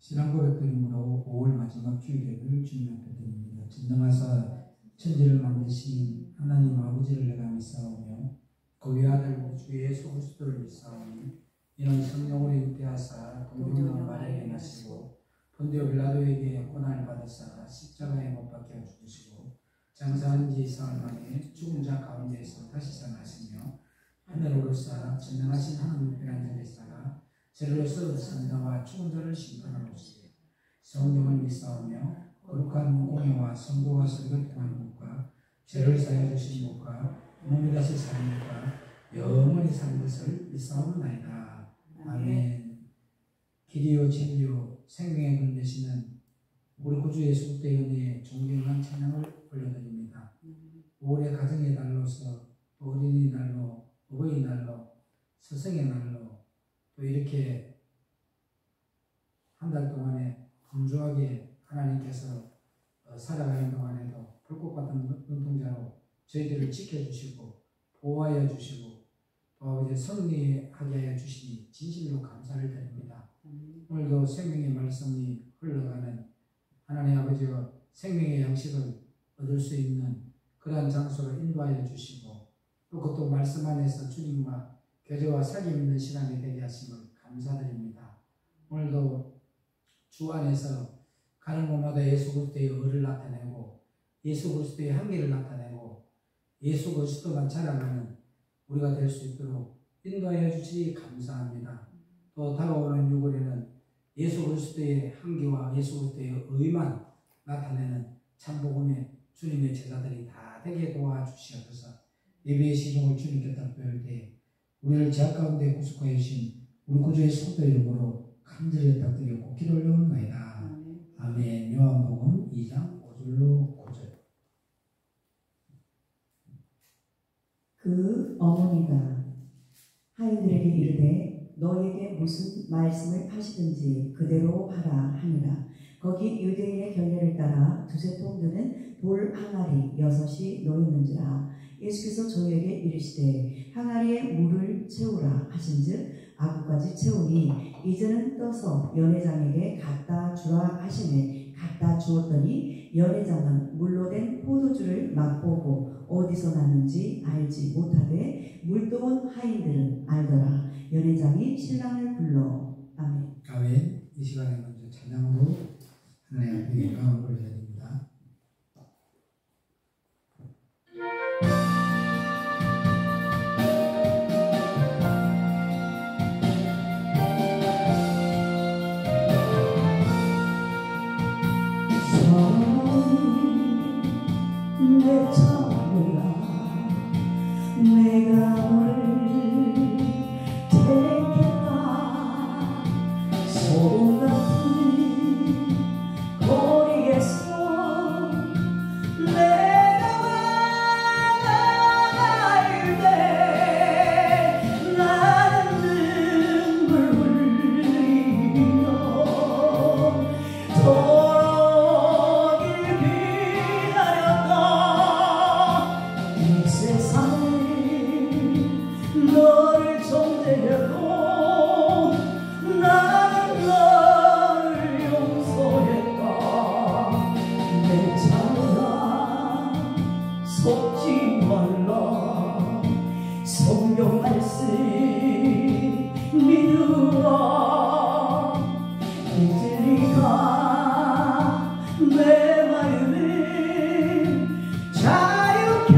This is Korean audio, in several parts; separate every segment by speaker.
Speaker 1: 신앙 고백드림으로 5월 마지막 주일을 주님 앞에 드립니다. 전능하사 천지를 만드신 하나님 아버지를 내가 믿사오며 그 외아들 우리 주 예수 그리스도를 믿사오니 이는 성령으로 잉태하사 동정녀 마리아에 나시고 본디오 빌라도에게 고난을 받으사 십자가에 못 박혀 죽으시고 장사한 지 사흘 만에 죽은 자 가운데에서 다시 살아나시며 하늘로 오르사 전능하신 하나님 우편 앉아 계시다가 저로서 산자와 죽은 자를 심판하러 오시되 성령을 믿사오며 거룩한 공예와 성도와 설교 통한 것과 죄를 사하여 주신 것과 몸이 다시 사는 것과 영원히 사는 것을 믿사오나이다. 아멘. 길이요 진리요 생명의 근 되시는 우리 구주 예수 그리스도의 은혜에 존경한 찬양을 올려드립니다. 5월의 가정의 날로서 어린이날로 어버이날로 스승의 날로 또 이렇게 한 달 동안에 분주하게 하나님께서 살아가는 동안에도 불꽃 같은 눈동자로 저희들을 지켜주시고 보호하여 주시고 또 아버지 승리하게 하여 주시니 진실로 감사를 드립니다. 오늘도 생명의 말씀이 흘러가는 하나님 아버지와 생명의 양식을 얻을 수 있는 그러한 장소로 인도하여 주시고 또 그것도 말씀 안에서 주님과 교제와 사귐 있는 시간이 되게 하심을 감사드립니다. 오늘도 주 안에서 가는 곳마다 예수 그리스도의 의를 나타내고 예수 그리스도의 한계를 나타내고 예수 그리스도만 자랑하는 우리가 될 수 있도록 인도하여 주시니 감사합니다. 또 다가오는 6월에는 예수 그리스도의 한계와 예수 그리스도의 의만 나타내는 참복음의 주님의 제자들이 다 되게 도와주시옵소서. 예배의 시종을 주님께 답변할 때 우리를 죄악 가운데 구속하여 주신 우리 구주 예수 그리스도 이름으로 간절히 부탁드리고 기도 올려옵나이다. 아멘. 요한복음 2장 5절로 9절.
Speaker 2: 그 어머니가 하인들에게 이르되 너에게 무슨 말씀을 하시든지 그대로 하라 하니라. 거기 유대인의 결례를 따라 두세 통 드는 돌 항아리 6이 놓였는지라. 예수께서 저희에게 이르시되 항아리에 물을 채우라 하신즉 아구까지 채우니 이제는 떠서 연회장에게 갖다 주라 하시매 갖다 주었더니 연회장은 물로 된 포도주를 맛보고 어디서 났는지 알지 못하되 물도온 하인들은 알더라. 연회장이 신랑을 불러. 아멘.
Speaker 1: 아멘. 이 시간에 먼저 찬양으로 하나님 앞에 영광을 올려드립니다.
Speaker 2: 내 참으라 내가 너를 택했다. 소금 같은 거리에서 내가 만날 때 나는 눈물 흘리며 너를 존재해도 나는 너를 용서했다. 내 자녀야 속지 말라. 성경 말씀 믿으라. 이제 네가 내 마음을 자유케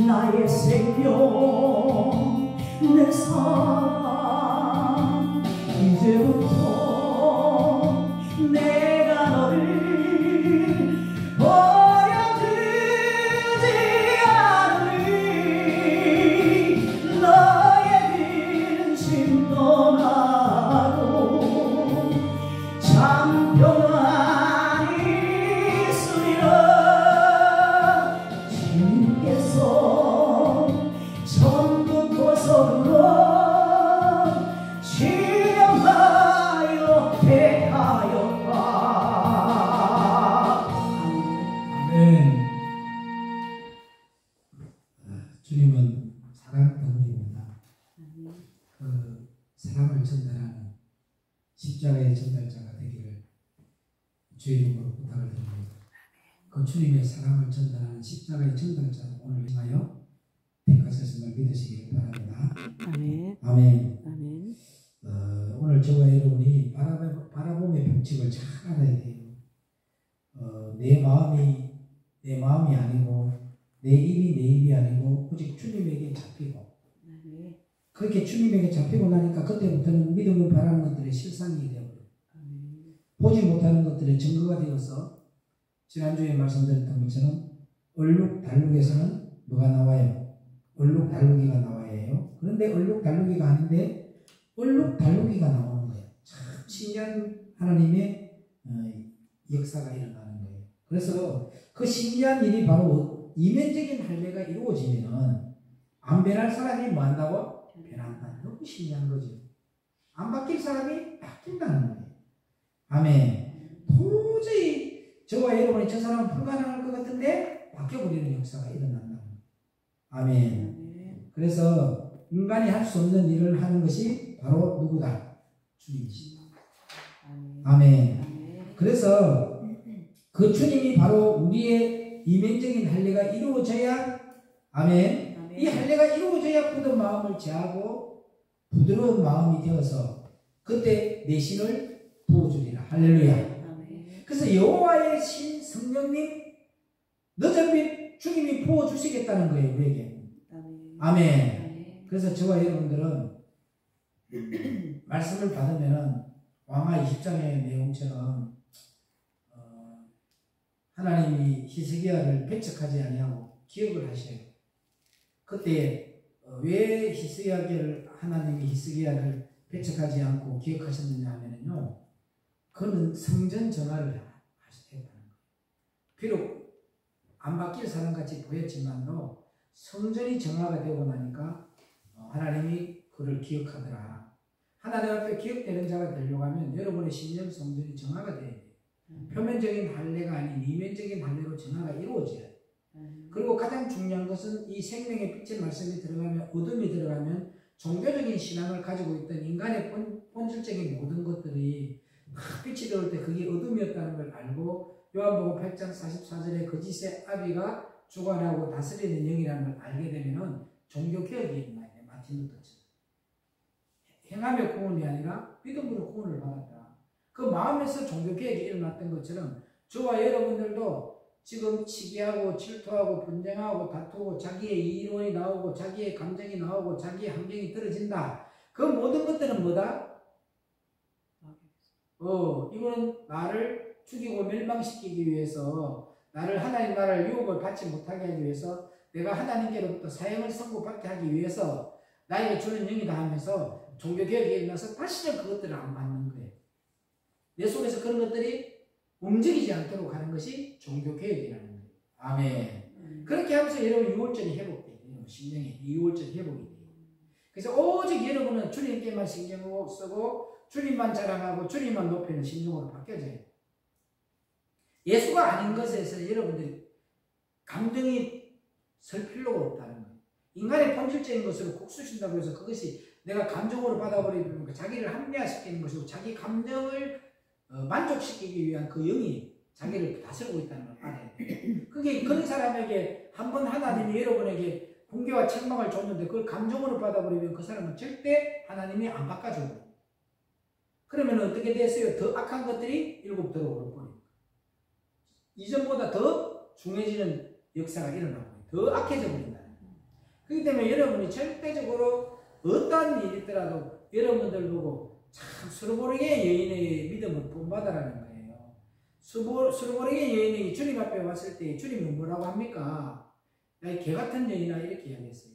Speaker 2: 나의 생명 내 사랑 이제부터 내가 너를 버려두지 않으리. 너의 근심 떠나 지령하여 택하였다.
Speaker 1: 아멘. 주님은 사랑 덩어리입니다. 그 사랑을 전달하는 십자가의 전달자가 되기를 주의 이름으로 부탁을 드립니다. 그 주님의 사랑을 전달하는 십자가의 전달자 오늘 통하여 택하셨음을 믿으시길 바랍니다.
Speaker 3: 아멘.
Speaker 1: 아멘.
Speaker 3: 아멘.
Speaker 1: 오늘 저와 여러분이 바라봄의 법칙을 잘 알아야 돼요. 내 마음이 아니고 내 입이 아니고 오직 주님에게 잡히고 그렇게 주님에게 잡히고 나니까 그때부터는 믿음을 바라는 것들의 실상이 되어버려요. 보지 못하는 것들의 증거가 되어서 지난주에 말씀드렸던 것처럼 얼룩달룩에서는 뭐가 나와요? 얼룩달룩이가 나와야 해요. 그런데 얼룩달룩이가 아닌데 얼룩달룩이가 나오는 거예요. 참 신기한 하나님의 역사가 일어나는 거예요. 그래서 그 신기한 일이 바로 이면적인 할례가 이루어지면은 안 변할 사람이 뭐 한다고? 변한다. 너무 신기한 거죠. 안 바뀔 사람이 바뀐다는 거예요. 아멘. 도저히 저와 여러분이 저 사람은 불가능할 것 같은데 바뀌어버리는 역사가 일어난다. 아멘. 그래서 인간이 할 수 없는 일을 하는 것이 바로 누구다? 주님이십니다. 아멘. 그래서 그 주님이 바로 우리의 이면적인 할례가 이루어져야 아멘. 이 할례가 이루어져야 굳은 마음을 제하고 부드러운 마음이 되어서 그때 내 신을 부어주리라. 할렐루야. 그래서 여호와의 신 성령님 너저빛 주님이 부어주시겠다는 거예요. 우리에게. 아멘. 그래서 저와 여러분들은 말씀을 받으면은 왕하 20장의 내용처럼 하나님이 히스기야를 배척하지 아니하고 기억을 하셔요. 그때 왜 하나님이 히스기야를 배척하지 않고 기억하셨느냐 하면요, 그는 성전 정화를 하셨다는 거예요. 비록 안 바뀔 사람같이 보였지만도 성전이 정화가 되고 나니까 하나님이 그를 기억하더라. 하나님 앞에 기억되는 자가 되려고 하면 여러분의 심령 성전이 정화가 돼야 돼요. 표면적인 할례가 아닌 이면적인 할례로 정화가 이루어져야 돼요. 그리고 가장 중요한 것은 이 생명의 빛의 말씀이 들어가면, 어둠이 들어가면 종교적인 신앙을 가지고 있던 인간의 본질적인 모든 것들이 빛이 들어올 때 그게 어둠이었다는 걸 알고 요한복음 8장 44절에 거짓의 아비가 주관하고 다스리는 영이라는 걸 알게 되면은 종교개혁이 일어나야 돼. 마틴 루터처럼. 행하며 구원이 아니라 믿음으로 구원을 받았다. 그 마음에서 종교개혁이 일어났던 것처럼 저와 여러분들도 지금 시기하고 질투하고 분쟁하고 다투고 자기의 이론이 나오고 자기의 감정이 나오고 자기의 환경이 떨어진다. 그 모든 것들은 뭐다? 이거는 나를 죽이고 멸망시키기 위해서, 나를 하나님 나라를 유업을 받지 못하게 하기 위해서, 내가 하나님께로부터 사형을 선고받게 하기 위해서 나에게 주는 영이다 하면서 종교개혁이 일어나서 다시는 그것들을 안 받는 거예요. 내 속에서 그런 것들이 움직이지 않도록 하는 것이 종교개혁이라는 거예요. 아멘. 그렇게 하면서 여러분 유월절이 회복돼요. 신령이 유월절이 회복이 돼요. 그래서 오직 여러분은 주님께만 신경을 쓰고 주님만 자랑하고 주님만 높이는 심령으로 바뀌어져요. 예수가 아닌 것에서 여러분들이 감정이 설 필요가 없다는 거예요. 인간의 본질적인 것으로 국수신다고 해서 그것이 내가 감정으로 받아버리면 자기를 합리화시키는 것이고 자기 감정을 만족시키기 위한 그 영이 자기를 다스리고 있다는 걸 알아야 돼요. 그게 그런 사람에게 한번 하나님이 여러분에게 붕괴와 책망을 줬는데 그걸 감정으로 받아버리면 그 사람은 절대 하나님이 안 바꿔줘요. 그러면 어떻게 됐어요? 더 악한 것들이 일곱 들어오고 버립니다. 이전보다 더 중해지는 역사가 일어나고 더 악해져 버린다는 거예요. 그렇기 때문에 여러분이 절대적으로 어떠한 일이 있더라도 여러분들 보고 참 수르보르게 여인의 믿음을 본받아라는 거예요. 수르보르게 여인이 주님 앞에 왔을 때 주님이 뭐라고 합니까? 나의 개 같은 여인아 이렇게 이야기했어요.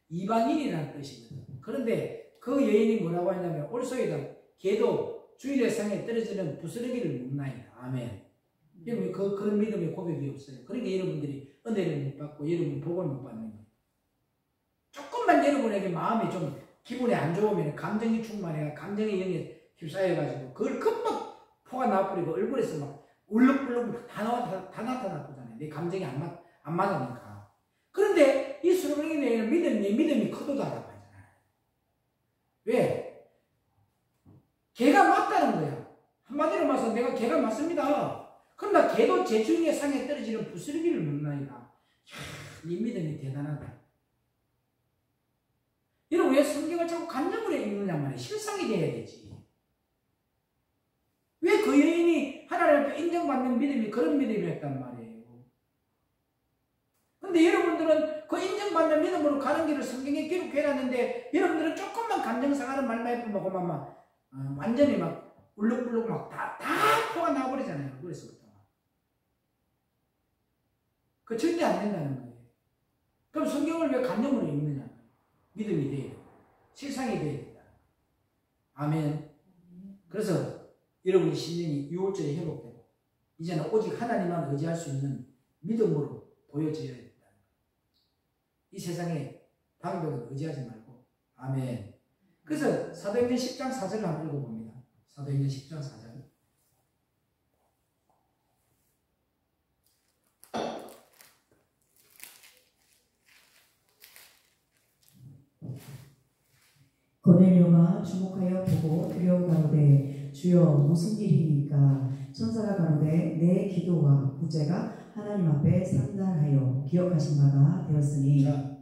Speaker 1: 이방인이라는 뜻이거든. 그런데 그 여인이 뭐라고 하냐면 올소이다. 개도 주일의 상에 떨어지는 부스러기를 묻나이다. 아멘. 여러분 그런 믿음의 고백이 없어요. 그러니까 여러분들이 은혜를 못 받고 여러분 복을 못 받는 거예요. 조금만 여러분에게 마음이 좀 기분이 안 좋으면 감정이 충만해 감정의 영에 휩싸여가지고 그걸 금방 포가 나버리고 얼굴에서 막 울룩불룩 다 나타나잖아요. 내 감정이 안 맞으니까. 그런데 이 수르메기는 믿음이 커도다라고 하잖아요. 왜? 걔가 맞다는 거야. 한마디로 말해서 내가 걔가 맞습니다. 그러나 걔도 제 주인의 상에 떨어지는 부스러기를 묻나이다. 이 믿음이 대단하다. 여러분 왜 성경을 자꾸 감정으로 읽느냐 말이에요. 실상이 돼야 되지. 왜 그 여인이 하나님 앞에 인정받는 믿음이 그런 믿음이었단 말이에요. 근데 여러분들은 그 인정받는 믿음으로 가는 길을 성경에 기록해놨는데 여러분들은 조금만 감정 상하는 말만 해보고 막 완전히 막 울룩불룩 막 다 포가 나버리잖아요. 그래서부터. 그 절대 안 된다는 거예요. 그럼 성경을 왜 감정으로 읽느냐? 믿음이 돼야 돼. 실상이 돼야 된다. 아멘. 그래서 여러분의 심령이 유월절에 회복되고 이제는 오직 하나님만 의지할 수 있는 믿음으로 보여져야 된다. 이 세상에 방법을 의지하지 말고. 아멘. 그래서 사도행전 10장 4절을 한번 읽어봅니다. 사도행전 10장 4절.
Speaker 2: 고넬료가 주목하여 보고 두려워 가로되 주여 무슨 일이니까 천사가 가로되 내 기도와 구제가 하나님 앞에 상달하여 기억하신 바가 되었으니.
Speaker 1: 자,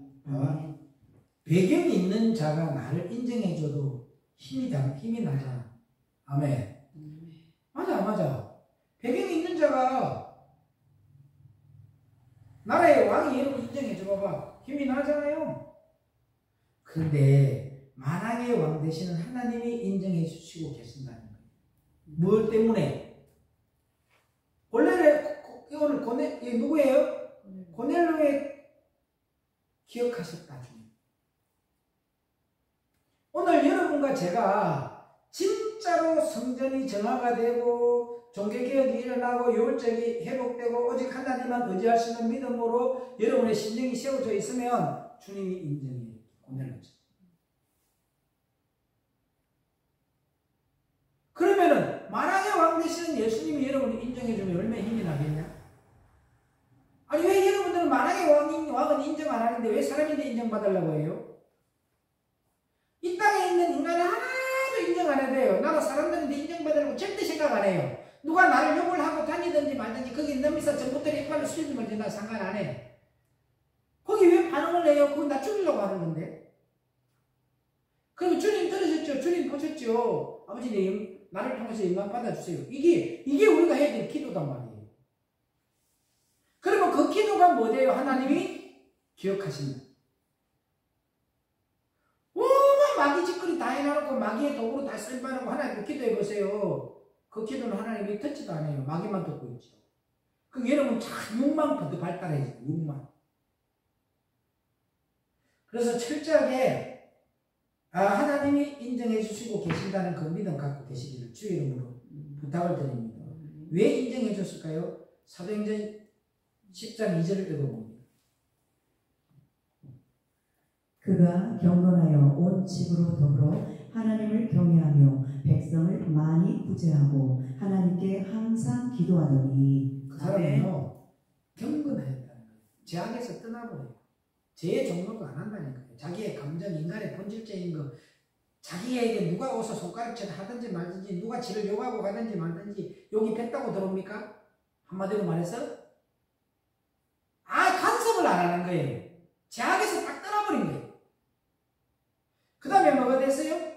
Speaker 1: 배경이 있는 자가 나를 인정해줘도 힘이 나잖아. 아멘. 맞아. 배경이 있는 자가 나라의 왕이 여러분 인정해줘 봐봐. 힘이 나잖아요. 그런데 만왕의 왕 되시는 하나님이 인정해 주시고 계신다는 거예요. 뭘 때문에? 원래 오늘 이게 누구예요? 고넬료의 기억하셨다. 오늘 여러분과 제가 진짜로 성전이 정화가 되고 종교개혁이 일어나고 유월절이 회복되고 오직 하나님만 의지할 수 있는 믿음으로 여러분의 심령이 세워져 있으면 주님이 인정해요. 고넬료죠. 그러면은 만왕의 왕 되시는 예수님이 여러분을 인정해주면 얼마나 힘이 나겠냐? 아니 왜 여러분들은 만왕의 왕은 인정 안 하는데 왜 사람인데 인정받으려고 해요? 이 땅에 있는 인간은 하나도 인정 안 해도 돼요. 나도 사람들인데 인정받으려고 절대 생각 안 해요. 누가 나를 욕을 하고 다니든지 말든지 거기 넘어서 전부터리 이빨로 수입든지 나 상관 안 해. 거기 왜 반응을 해요? 그건 나 죽이려고 하는 건데. 그리고 주님 들으셨죠? 주님 보셨죠? 아버지 나를 통해서 영광 받아주세요. 이게 우리가 해야 될 기도단 말이에요. 그러면 그 기도가 뭐예요? 하나님이 기억하신다. 마귀 짓거리 다 해놔놓고 마귀의 도구로 다 쓸바하고 하나님 기도해 보세요. 그 기도는 하나님이 듣지도 않아요. 마귀만 듣고 있죠. 그럼 여러분 참 욕망 부터 발달해야죠. 욕망. 그래서 철저하게 하나님이 인정해 주시고 계신다는 그 믿음 갖고 계시기를 주의 이름으로 부탁을 드립니다. 왜 인정해 줬을까요? 사도행전 10장 2절을 읽어봅니다.
Speaker 2: 그가 경건하여 온 집으로 더불어 하나님을 경외하며 백성을 많이 구제하고 하나님께 항상 기도하더니.
Speaker 1: 그 사람은요 경건하였다는 거예요. 죄악에서 떠나버려요. 죄의 종목을 안 한다니까요. 자기의 감정, 인간의 본질적인 거, 자기에게 누가 어서 손가락질 하든지 말든지 누가 지를 욕하고 가든지 말든지 욕이 뱉다고 들어옵니까? 한마디로 말해서 간섭을 안 하는 거예요. 죄악에서 딱 떠나버린 거예요. 그 다음에 뭐가 됐어요?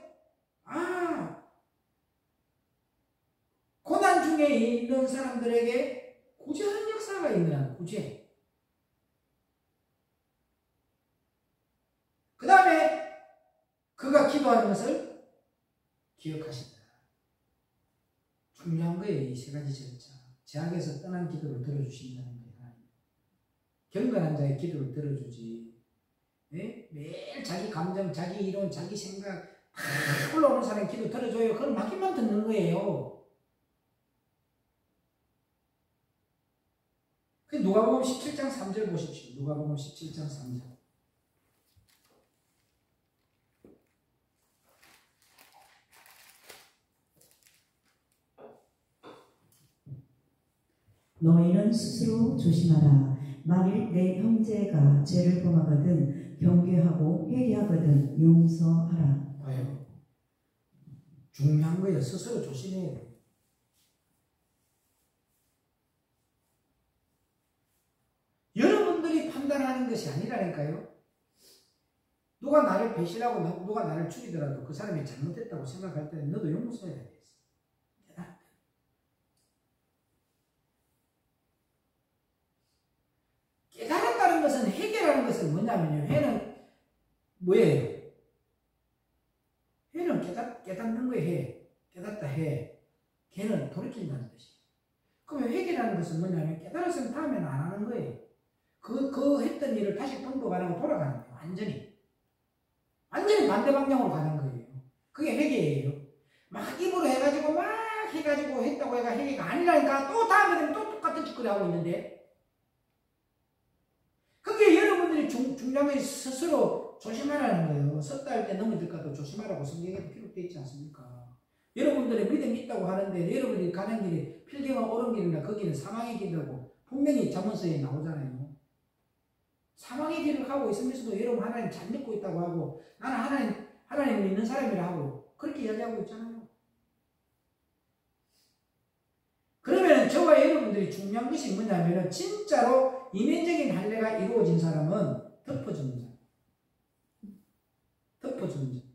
Speaker 1: 고난 중에 있는 사람들에게 구제하는 역사가 있는 구제. 그 다음에 그가 기도하는 것을 기억하신다. 중요한 거예요. 이 세 가지 절차. 죄악에서 떠난 기도를 들어주신다는 거예요. 경건한 자의 기도를 들어주지. 네? 매일 자기 감정, 자기 이론, 자기 생각 다 올라오는 사람의 기도 들어줘요. 그건 마귀만 듣는 거예요. 누가복음 17장 3절 보십시오. 누가복음 17장 3절.
Speaker 2: 너희는 스스로 조심하라. 만일 내 형제가 죄를 범하거든 경계하고 회개하거든 용서하라.
Speaker 1: 봐요. 중요한 거예요. 스스로 조심해야 돼요. 여러분들이 판단하는 것이 아니라니까요. 누가 나를 배신하고 누가 나를 죽이더라도 그 사람이 잘못했다고 생각할 때는 너도 용서해야 돼. 깨달았다는 것은, 해결하는 것은 뭐냐면요. 해는 뭐예요? 해는 깨닫는 거에 해. 깨닫다 해. 걔는 돌이킨다는 뜻이에요. 그러면 회개라는 것은 뭐냐면 깨달았으면 다음에는 안 하는 거예요. 그 했던 일을 다시 번복 안 하고 돌아가는 거예요. 완전히 반대 방향으로 가는 거예요. 그게 회개예요. 막 입으로 해가지고 했다고 해가 회개가 아니라니까 또 다음에 되면 또 똑같은 짓거리 하고 있는데, 그게 여러분들이 중요한 게 스스로 조심하라는 거예요. 섰다 할 때 넘어질까도 조심하라고 성경에도 기록되어 있지 않습니까? 여러분들의 믿음이 있다고 하는데 여러분들이 가는 길이 필경과 오른길이나 거기는 사망의 길이라고 분명히 잠언서에 나오잖아요. 사망의 길을 가고 있으면서도 여러분 하나님 잘 믿고 있다고 하고 나는 하나님 믿는 사람이라 하고 그렇게 이야기하고 있잖아요. 그러면 저와 여러분들이 중요한 것이 뭐냐면 진짜로 이면적인 할례가 이루어진 사람은 덮어주는 사람. 덮어주는 사람.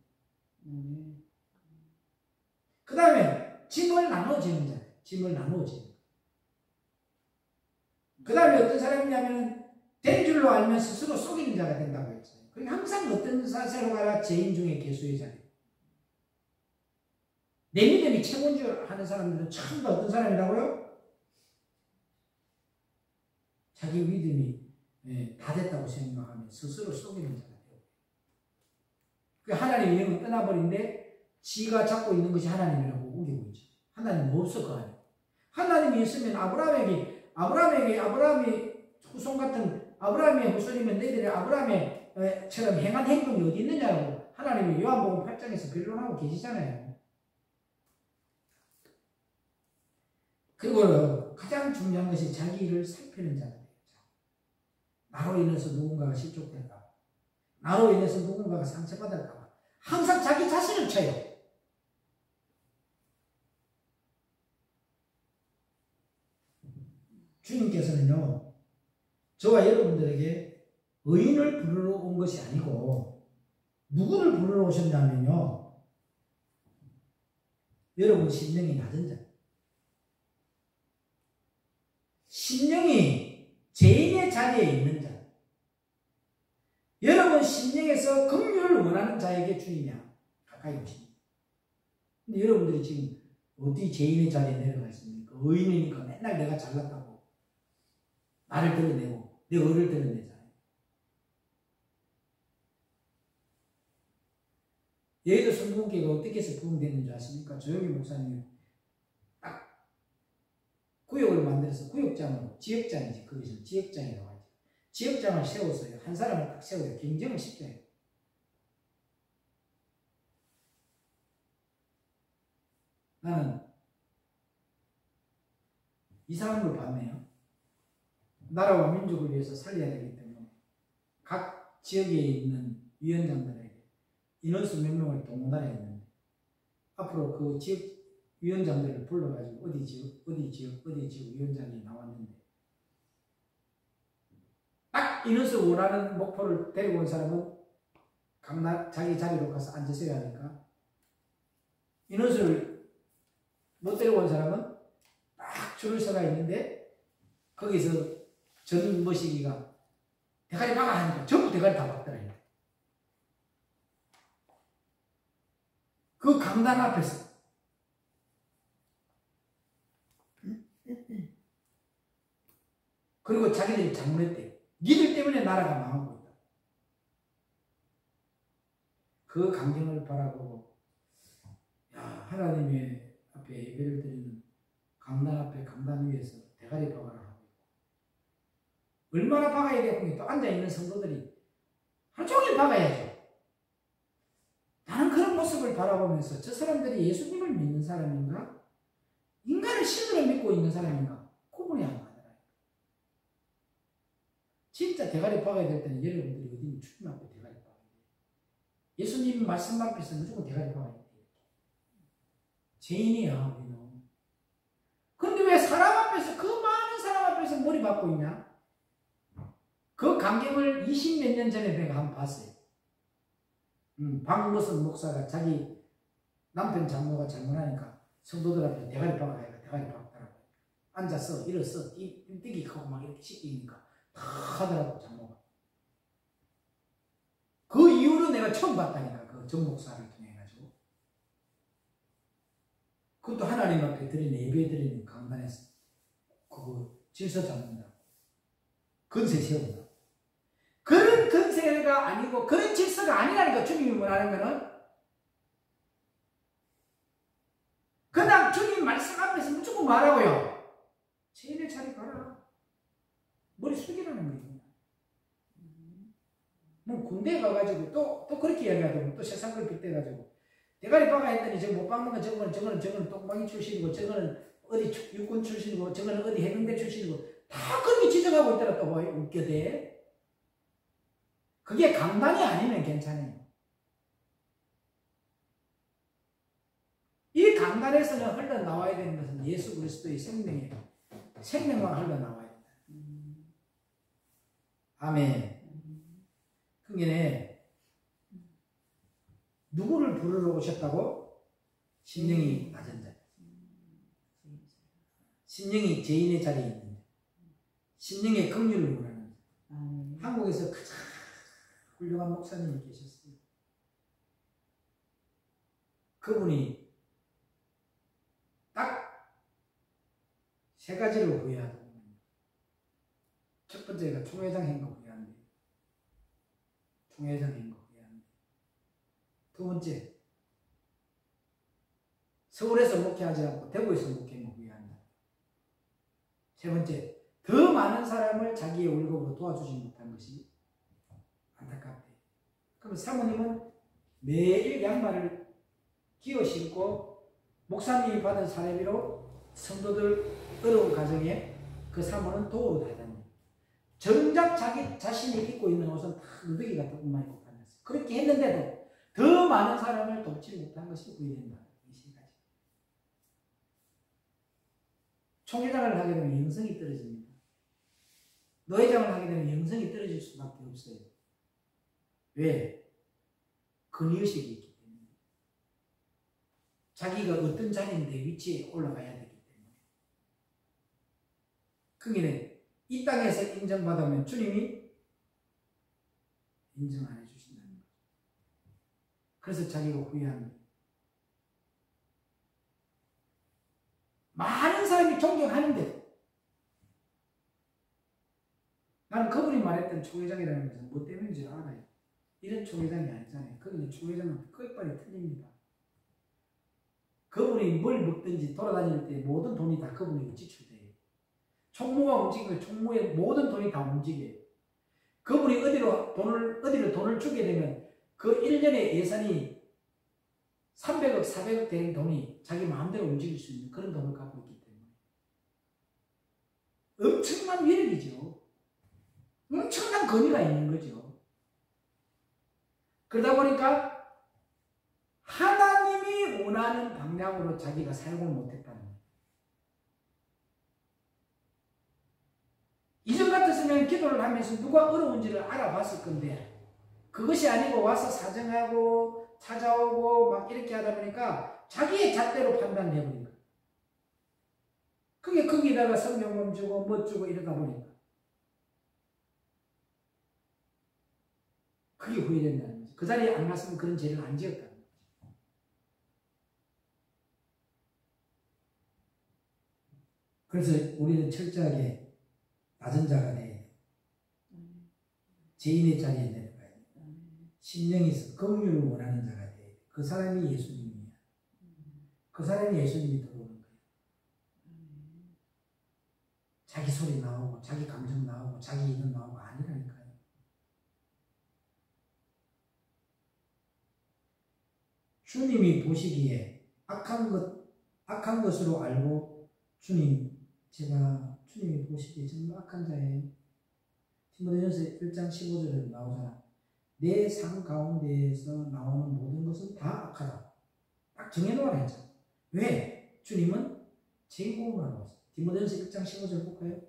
Speaker 1: 그 다음에 짐을 나눠지는 자예요. 짐을 나눠지는. 그 다음에 어떤 사람이냐면 된 줄로 알면 스스로 속이는 자가 된다고 했어요. 그러니까 항상 어떤 사세로 가라 죄인 중에 개수의 자예요. 내 믿음이 최고인 줄 하는 사람들은 전부 다 어떤 사람이라고요? 자기 믿음이 다 됐다고 생각하면 스스로 속이는 자가 돼요. 그 하나님의 영은 떠나버린데 지가 잡고 있는 것이 하나님이라고 우기고 있죠. 하나님은 없어 그 안에. 하나님이 있으면 아브라함이 후손 같은 아브라함의 후손이면 너희들이 아브라함처럼 행한 행동이 어디 있느냐고 하나님이 요한복음 8장에서 변론하고 계시잖아요. 그리고 가장 중요한 것이 자기 일을 살피는 자가 되죠. 나로 인해서 누군가가 실족될까, 나로 인해서 누군가가 상처받을까 봐 항상 자기 자신을 쳐요. 주님께서는요, 저와 여러분들에게 의인을 부르러 온 것이 아니고 누구를 부르러 오셨냐면요, 여러분 심령이 낮은 자, 심령이 죄인의 자리에 있는 자, 여러분 심령에서 긍휼을 원하는 자에게 주님이야 가까이 오십니다. 근데 여러분들이 지금 어디 죄인의 자리에 내려가 있습니까? 의인이니까 맨날 내가 잘났다고 나를 드러내고 내 의를 드러내잖아요. 여의도 성공교회가 어떻게 해서 부흥되는 줄 아십니까? 조영기 목사님이 딱 구역을 만들어서 구역장으로, 지역장이지, 거기서 지역장이 나와있죠. 지역장을 세웠어요. 한 사람을 딱 세워요. 경쟁을 시켜요. 나는 이상한 걸 봤네요. 나라와 민족을 위해서 살려야 되기 때문에 각 지역에 있는 위원장들에게 인원수 몇 명을 동원하려 했는데 앞으로 그 지역 위원장들을 불러가지고 어디 지역 위원장이 나왔는데 딱 인원수 원하는 목표를 데리고 온 사람은 자기 자리로 가서 앉으셔야 하니까 인원수를 못 데리고 온 사람은 딱 줄을 서가 있는데 거기서 전 머시기가 대가리 막아 하니까 전부 대가리 다 박더라고요. 그 강단 앞에서 그리고 자기들이 잘못했대. 니들 때문에 나라가 망하고 있다. 그 강경을 바라보고 야, 하나님의 앞에 예배를 드리는 강단 앞에 강단 위에서 대가리 박아라 하고 있고 얼마나 박아야 되겠군요. 또 앉아있는 성도들이 하루 종일 박아야죠. 나는 그런 모습을 바라보면서 저 사람들이 예수님을 믿는 사람인가? 인간을 신으로 믿고 있는 사람인가? 구분이 안 가요. 진짜 대가리 박아야 될 때는 여러분들이 어디 주님 앞에 대가리 박아야 돼요. 예수님 말씀 앞에서 무조건 대가리 박아야 돼요. 죄인이야 우리는. 근데 왜 사람 앞에서, 그 많은 사람 앞에서 머리 박고 있냐? 그 광경을 20몇 년 전에 내가 한번 봤어요. 박무선 목사가 자기 남편 장모가 잘못하니까 성도들 앞에 대가리 박아야 대가리 박더라고요. 앉아서 일어서 뛰기 하고 막 이렇게 씻기니까 다 하더라고 장모가. 그 이후로 내가 처음 봤다니까, 그 전 목사를 통해 가지고. 그것도 하나님 앞에 드리는, 예배 드리는 강단에서 그거 질서 잡는다, 건세 세운다. 그런 건세가 아니고 그런 질서가 아니라니까. 주님이 뭐라는 거는 그냥 주님 말씀 앞에서 무조건 말하고요, 죄인의 자리 가라, 머리 숙이라는 거예요. 뭐 군대 가가지고 또 그렇게 이야기하더라고. 또 세상 걸 빗대가지고 대가리 박아 했더니 저거 못 박는 건 저거는 똥방이 출신이고, 저거는 어디 육군 출신이고, 저거는 어디 해병대 출신이고, 다 그렇게 지적하고 있더라. 또 뭐 웃겨대. 그게 강단이 아니면 괜찮아요. 이 강단에서는 흘러나와야 되는 것은 예수 그리스도의 생명만 흘러나와야 된다. 아멘. 그게 누구를 부르러 오셨다고? 심령이 낮은 자, 심령이 죄인의 자리에 있는 자, 심령의 긍휼을 원하는 자. 한국에서 가장 훌륭한 목사님이 계셨어요. 그분이 딱 세 가지를 후회하더군요. 첫 번째가 총회장 행거 후회한대. 총회장 행거 후회한대. 두 번째, 서울에서 목회하지 않고 대구에서 목회한 거 후회한다. 세 번째, 더 많은 사람을 자기의 월급으로 도와주지 못한 것이 안타깝대. 그럼 사모님은 매일 양말을 끼워 신고 목사님이 받은 사례비로 성도들 어려운 가정에 그 사모는 도우러 다녔네. 정작 자기 자신이 입고 있는 옷은 다 누더기 같은 옷만 입고 다녔어. 그렇게 했는데도 더 많은 사람을 돕지 못한 것이 후회된다. 이 세 가지. 총회장을 하게 되면 영성이 떨어집니다. 노회장을 하게 되면 영성이 떨어질 수밖에 없어요. 왜? 근위의식이 있기 때문에. 자기가 어떤 자리인데 위치에 올라가야 되기 때문에. 그게 이 땅에서 인정받으면 주님이 인정 안 해주신다는 거죠. 그래서 자기가 후회합니다. 많은 사람이 존경하는데 나는 그분이 말했던 총회장이라는 것은 뭐 때문인지 알아요. 이런 총회장이 아니잖아요. 거기는 총회장은 끝발이 틀립니다. 그분이 뭘 먹든지 돌아다닐 때 모든 돈이 다 그분에게 지출돼요. 총무가 움직이면 총무의 모든 돈이 다 움직여요. 그분이 어디로 돈을 주게 되면 그 1년의 예산이 300억, 400억 되는 돈이 자기 마음대로 움직일 수 있는 그런 돈을 갖고 있기 때문에 엄청난 위력이죠. 엄청난 권위가 있는 거죠. 그러다 보니까 하나님이 원하는 방향으로 자기가 사용을 못했다는 거예요. 이전 같았으면 기도를 하면서 누가 어려운지를 알아봤을 건데 그것이 아니고 와서 사정하고 찾아오고 막 이렇게 하다 보니까 자기의 잣대로 판단해버린 거예요. 그게 거기다가 성경문 주고 뭐 주고 이러다 보니까 그게 후회된다는 거죠. 그 자리에 안 갔으면 그런 죄를 안 지었다는 거죠. 그래서 우리는 철저하게 낮은 자가 돼야 돼요. 죄인의 자리에 내려가야 돼요. 심령에서 긍휼을 원하는 자가 돼야 돼요. 그 사람이 예수님이야. 그 사람이 예수님이 들어오는 거예요. 자기 소리 나오고 자기 감정 나오고 자기 의견 나오고 아니라니까요. 주님이 보시기에 악한 것으로 알고 주님이 보시기에 정말 악한 자예요. 디모데전서 1장 15절에 나오잖아. 내 삶 가운데에서 나오는 모든 것은 다 악하다. 딱 정해놓으라 했잖아. 왜? 주님은 제공을 하고 있어. 디모데전서 1장 15절 볼까요?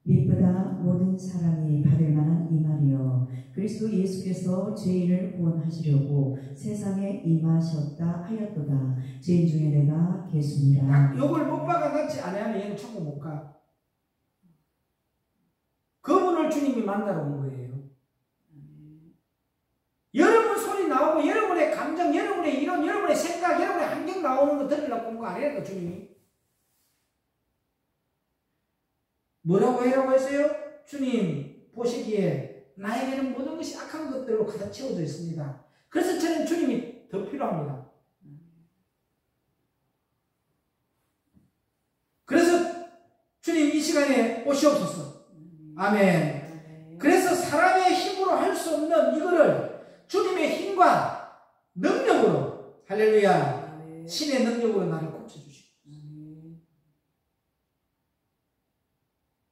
Speaker 2: 믿보다 모든 사람이 받을 만한 이 말이요 그리스도 예수께서 죄인을 구원하시려고 세상에 임하셨다 하였도다. 죄인 중에 내가 계수니라.
Speaker 1: 요걸 못 박아놨지 않으면 얘는 천국 못 가. 그분을 주님이 만나러 온 거예요. 여러분 소리 나오고 여러분의 감정, 여러분의 이론, 여러분의 생각, 여러분의 환경 나오는 거 들으려고 온 거 아니에요, 주님이. 뭐라고 하라고 했어요? 주님 보시기에 나에게는 모든 것이 악한 것들로 가득 채워져 있습니다. 그래서 저는 주님이 더 필요합니다. 그래서 주님 이 시간에 오시옵소서. 아멘. 그래서 사람의 힘으로 할 수 없는 이거를 주님의 힘과 능력으로, 할렐루야, 신의 능력으로 나를 고쳐주시고.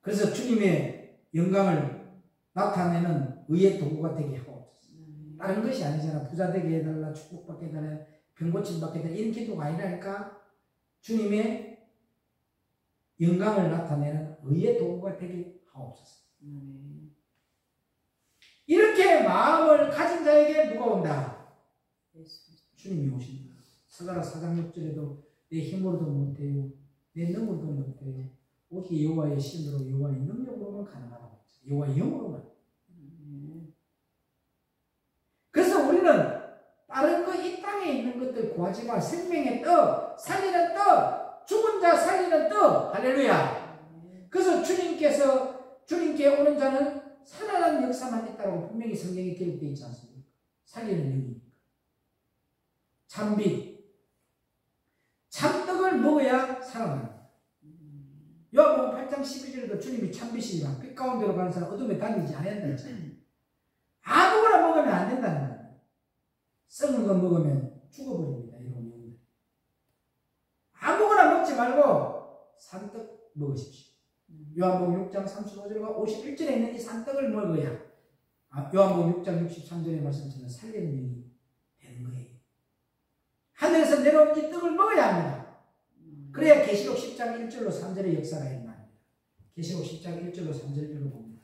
Speaker 1: 그래서 주님의 영광을 나타내는 의의 도구가 되게 하고, 다른 것이 아니잖아. 부자 되게 해달라, 축복받게 해달라, 병고침 받게 해달라, 이런 기도가 아니라니까. 주님의 영광을 나타내는 의의 도구가 되게 하옵소서. 이렇게 마음을 가진 자에게 누가 온다? 주님이 오십니다. 스가랴 4장 6절에도 내 힘으로도 못해요, 내 능으로도 못해요, 오직 여호와의 신으로, 여호와의 능력으로만 가능하다고 했죠. 여호와의 영으로만. 그래서 우리는 다른 거, 이 땅에 있는 것들 구하지 마. 생명의 떡, 살리는 떡, 죽은 자 살리는 떡, 할렐루야. 그래서 주님께 오는 자는 살아나는 역사만 있다고 분명히 성경에 기록되어 있지 않습니까? 살리는 영이니까. 참빛, 참떡을 먹어야 살아납니다. 요한복음 8장 12절에도 주님이 참빛이라, 빛 가운데로 가는 사람 어둠에 다니지 않는다 했잖아요. 아무거나 먹으면 안 된다는 거예요. 썩은 거 먹으면 죽어버립니다. 이런 영들. 아무거나 먹지 말고 산떡 먹으십시오. 요한복음 6장 35절과 51절에 있는 이 산떡을 먹어야 요한복음 6장 63절의 말씀처럼 살리는 영이 되는 거예요. 하늘에서 내려온 이 떡을 먹어야 합니다. 그래야 계시록 10장 1절로 3절의 역사가 일어납니다. 계시록 10장 1절로 3절 읽어봅니다.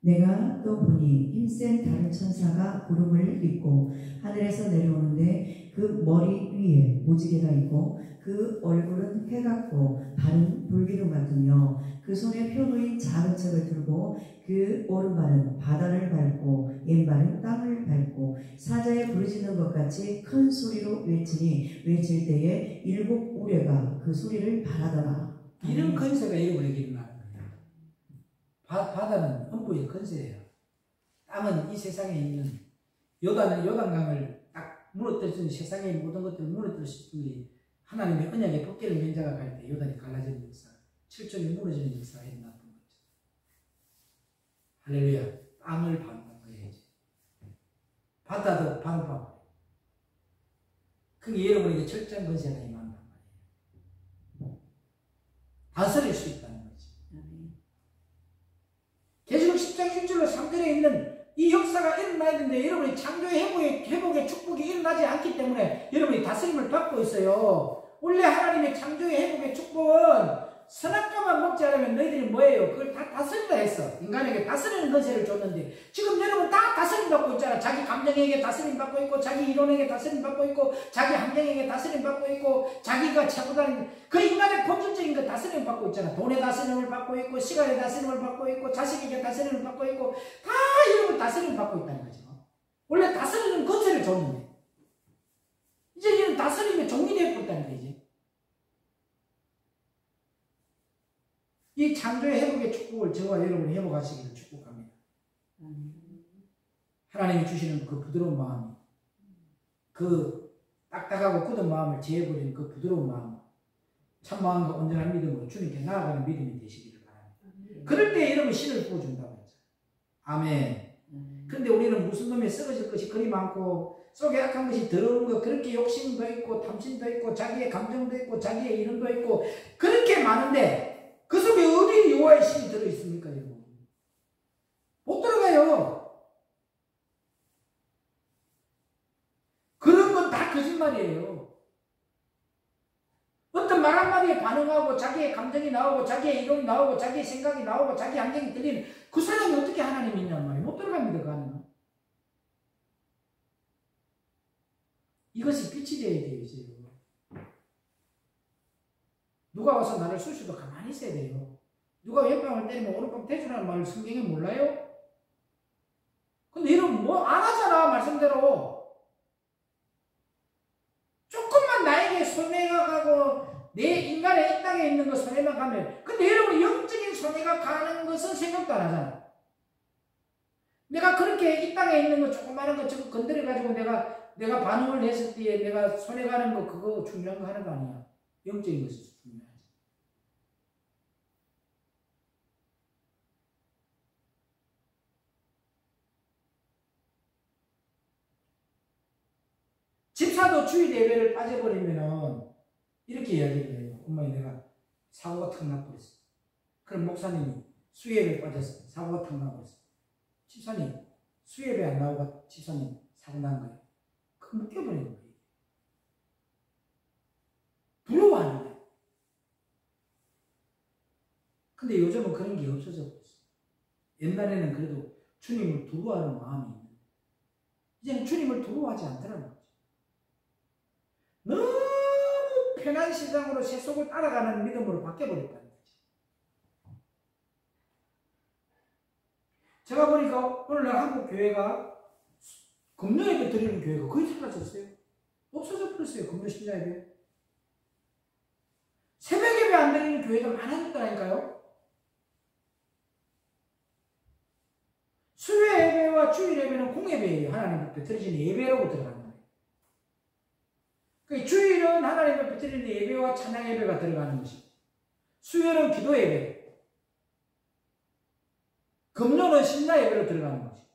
Speaker 2: 내가 또 보니 힘센 다른 천사가 구름을 입고 하늘에서 내려오는데 그 머리 위에 무지개가 있고 그 얼굴은 해 같고 발은 불기둥 같으며 그 손에 표노인 작은 책을 들고 그 오른발은 바다를 밟고 왼발은 땅을 밟고 사자의 부르짖는 것 같이 큰 소리로 외치니 외칠 때에 일곱 우레가 그 소리를 발하더라.
Speaker 1: 이런 건세가 여러분에게 일어나는 거예요. 바다는 음부의 건세예요. 땅은 이 세상에 있는 요단강을 딱 무너뜨리는, 세상의 모든 것들을 무너뜨릴 수 있는 하나님의 언약의 법궤를 면자가 갈 때 요단이 갈라지는 역사, 7척이 무너지는 역사가 일어났던 거죠. 할렐루야. 땅을 밟아야지. 바다도 밟아버려. 그게 여러분에게 철저한 건세가 임한단 말이에요. 다스릴 수 있다는 거지. 계시록 10장 1절로 3절에 있는 이 역사가 일어나야 되는데 여러분이 창조의 회복의 축복이 일어나지 않기 때문에 여러분이 다스림을 받고 있어요. 원래 하나님의 창조의 회복의 축복은 선악과만 먹지 않으면 너희들이 뭐예요? 그걸 다 다스린다 했어. 인간에게 다스리는 건세를 줬는데 지금 여러분 다 다스림 받고 있잖아. 자기 감정에게 다스림 받고 있고, 자기 이론에게 다스림 받고 있고, 자기 환경에게 다스림 받고 있고, 자기가 차고다니는 그 인간의 본질적인 거 다스림 받고 있잖아. 돈의 다스림을 받고 있고, 시간의 다스림을 받고 있고, 자식에게 다스림을 받고 있고, 다 여러분 다스림 받고 있다는 거죠. 원래 다스리는 건세를 줬는데 이제 이런 다스림의 종이 되어버렸다는 거지. 이 창조의 회복의 축복을 저와 여러분이 회복하시기를 축복합니다. 하나님이 주시는 그 부드러운 마음, 그 딱딱하고 굳은 마음을 제해버리는 그 부드러운 마음, 참 마음과 온전한 믿음으로 주님께 나아가는 믿음이 되시기를 바랍니다. 그럴 때 여러분 신을 부어준다고 했죠. 아멘. 근데 우리는 무슨 놈에 썩어질 것이 그리 많고 속에 악한 것이 더러운 거 그렇게 욕심도 있고 탐심도 있고 자기의 감정도 있고 자기의 이름도 있고 그렇게 많은데 그 속에 어디 여호와의 신이 들어있습니까 여러분? 못 들어가요. 그런 건 다 거짓말이에요. 어떤 말 한마디에 반응하고 자기의 감정이 나오고 자기의 이론이 나오고 자기의 생각이 나오고 자기 안경이 들리는 그 사람이 어떻게 하나님 믿냔 말이에요. 못 들어갑니다. 그 안에는. 이것이 빛이 되어야 돼요. 이제. 누가 와서 나를 쑤셔도 가만히 있어야 돼요. 누가 왼방을 때리면 오른방 대주라는 말을 성경에 몰라요? 근데 여러분 뭐 안 하잖아. 말씀대로. 조금만 나에게 손해가 가고 내 인간의 이 땅에 있는 거 손해만 가면 근데 여러분 영적인 손해가 가는 것은 생각도 안 하잖아. 내가 그렇게 이 땅에 있는 거 조그마한 거 저거 건드려 가지고 내가 반응을 했을 때에 내가 손해 가는 거 그거 중요한 거 하는 거 아니야. 영적인 것이 중요하지. 집사도 주일 예배를 빠져버리면은 이렇게 이야기를 해요. 엄마이 내가 사고가 탁 나버렸어. 그럼 목사님이 수예배에 빠졌어. 사고가 탁 나버렸어. 집사님 수예배 안 나오고 집사님 사고 난 거예요. 그거 묶여버리는 거예요. 부러워하는 거예요. 근데 요즘은 그런 게 없어져 버렸어. 옛날에는 그래도 주님을 두려워하는 마음이 있는데 이제는 주님을 두려워하지 않더라는 거죠. 너무 편한 시장으로 세속을 따라가는 믿음으로 바뀌어버렸다는 거지. 제가 보니까 오늘날 한국 교회가 금요 예배 드리는 교회가 거의 사라졌어요. 없어져 버렸어요. 금요 신자 예배. 새벽 예배 안 드리는 교회가 많아졌다니까요. 수요 예배와 주일 예배는 공예배예요. 하나님 앞에 드리시는 예배라고 들어가는 거예요. 그 주일은 하나님 앞에 드리는 예배와 찬양 예배가 들어가는 것이고 수요는 기도 예배, 금요는 신나 예배로 들어가는 것이고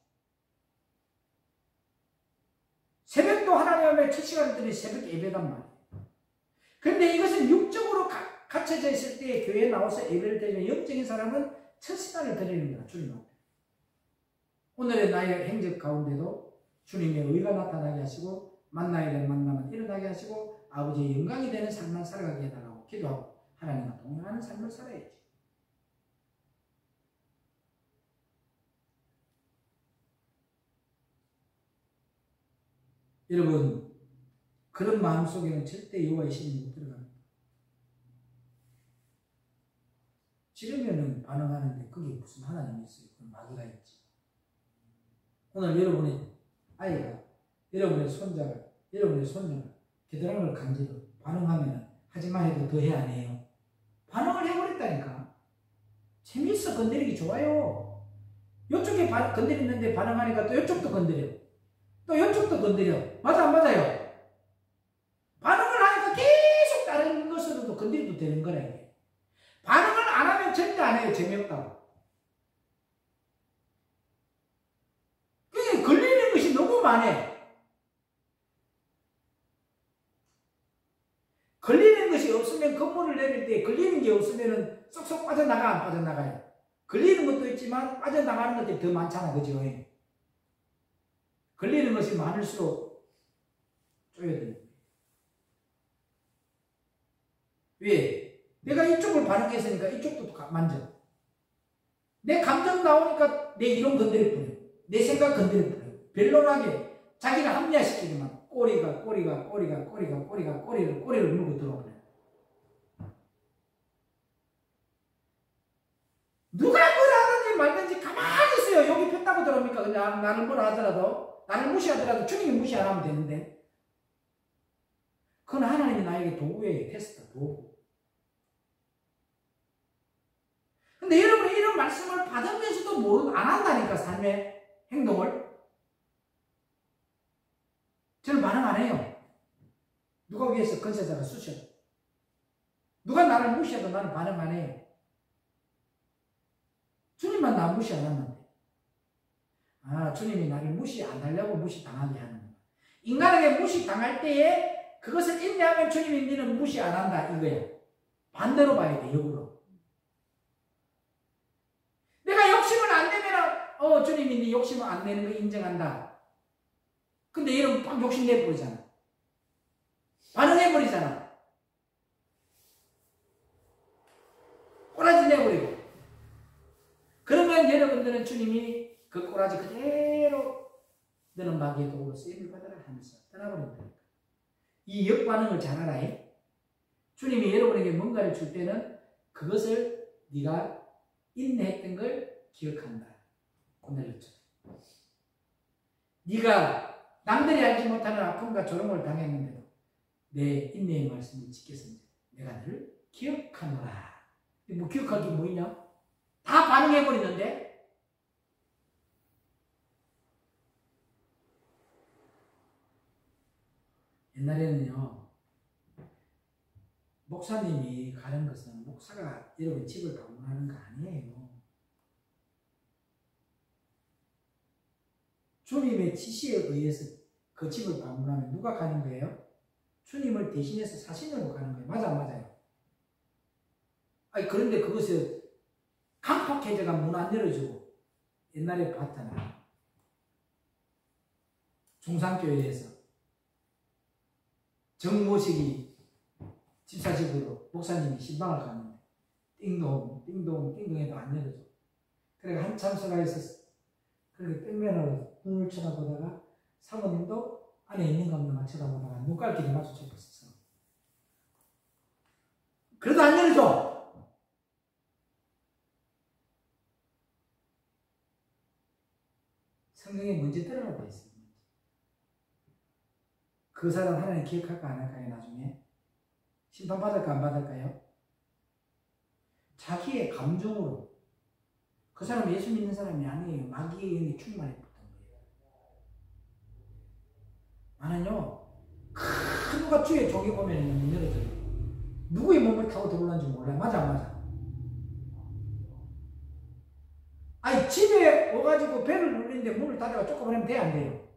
Speaker 1: 새벽도 하나님 앞에 첫 시간을 드리는 새벽 예배단 말이에요. 그런데 이것은 육적으로 갇혀져 있을 때 교회에 나와서 예배를 드리는 영적인 사람은 첫 시간을 드리는 거야. 주님 앞에. 오늘의 나의 행적 가운데도 주님의 의가 나타나게 하시고 만나야 될 만남을 일어나게 하시고 아버지의 영광이 되는 삶만 살아가게 해달라고 기도하고 하나님과 동행하는 삶을 살아야지. 여러분 그런 마음속에는 절대 여호와의 신이 못 들어갑니다. 지르면은 반응하는데 그게 무슨 하나님이 있어요. 그 마귀가 있지. 오늘 여러분의 아이가 여러분의 손자가 여러분의 손녀가 겨드랑이를 간지러 반응하면 하지마 해도 더 해 안 해요? 반응을 해버렸다니까. 재밌어. 건드리기 좋아요. 이쪽에 건드리는데 반응하니까 또 이쪽도 건드려. 또 이쪽도 건드려. 맞아 안 맞아요? 반응을 하니까 계속 다른 것으로도 건드려도 되는 거라 이게. 반응을 안 하면 절대 안 해요. 재미없다고. 그게 걸리는 것이 너무 많아. 걸리는 것이 없으면 건물을 내릴 때 걸리는 게 없으면 쏙쏙 빠져나가 안 빠져나가요? 걸리는 것도 있지만 빠져나가는 것들이 더 많잖아. 그죠? 걸리는 것이 많을수록 쪼여야 돼요. 왜? 내가 이쪽을 반응했으니까 이쪽도 만져. 내 감정 나오니까 내 이론 건드려 버려. 내 생각 건드려 버려. 변론하게 자기가 합리화시키기만 꼬리를 물고 들어오네. 누가 뭐라 하든지 말든지 가만히 있어요. 여기 폈다고 들어옵니까? 그냥 나를 뭐라 하더라도 나를 무시하더라도 주님이 무시 안 하면 되는데 그건 하나님이 나에게 도구예요. 테스트 도구. 근데 여러분이 이런 말씀을 받으면서도 안 한다니까. 삶의 행동을. 저는 반응 안 해요. 누가 위해서 건세자가 쑤셔도 누가 나를 무시해도 나는 반응 안 해요. 인간은 나 무시 안 하는데. 아, 주님이 나를 무시 안 하려고 무시당하게 하는 거야. 인간에게 무시당할 때에 그것을 인내하면 주님이 너는 무시 안 한다 이거야. 반대로 봐야 돼. 역으로. 내가 욕심을 안 내면 주님이 네 욕심을 안 내는 거 인정한다. 근데 얘는 막 욕심 내버리잖아. 반응해버리잖아. 꼬라지 내버리고. 그러면 여러분들은 주님이 그 꼬라지 그대로 너는 마귀의 도구로 쓰임을 받아라 하면서 떠나버린다. 이 역반응을 잘 알아야. 주님이 여러분에게 뭔가를 줄 때는 그것을 네가 인내했던 걸 기억한다. 오늘부터. 네가 남들이 알지 못하는 아픔과 조롱을 당했는데도 내 인내의 말씀을 지켰습니다. 내가 너를 기억하노라. 뭐 기억할 게 뭐 있냐? 다 반응해버리는데? 옛날에는요, 목사님이 가는 것은 목사가 여러분 집을 방문하는 거 아니에요. 주님의 지시에 의해서 그 집을 방문하면 누가 가는 거예요? 주님을 대신해서 사신으로 가는 거예요. 맞아, 맞아요. 아니, 그런데 그것을 강팍해져가 문 안 열어주고, 옛날에 봤잖아. 종산교회에서 정모식이 집사집으로 목사님이 신방을 갔는데, 띵동, 띵동, 띵동해도 안 열어줘. 그래가 한참 서가 있었어. 그렇게 뺑면으로 눈을 쳐다보다가 사모님도 안에 있는가 없는가 쳐다보다가 눈깔길에 마주쳐봤었어. 그래도 안 열어줘! 성경에 문제 들어가 돼 있어요. 그 사람 하나님 기억할까 안 할까요? 나중에 심판받을까 안 받을까요? 자기의 감정으로. 그 사람 예수 믿는 사람이 아니에요. 마귀의 영이 충만했던 거예요. 나는요, 누가 주의 종이 오면 문 열어줘요. 누구의 몸을 타고 들어올는지 몰라요. 맞아, 맞아. 아니, 집에 와가지고 배를 눌리는데 문을 닫아가 조금 하면 돼, 안 돼요?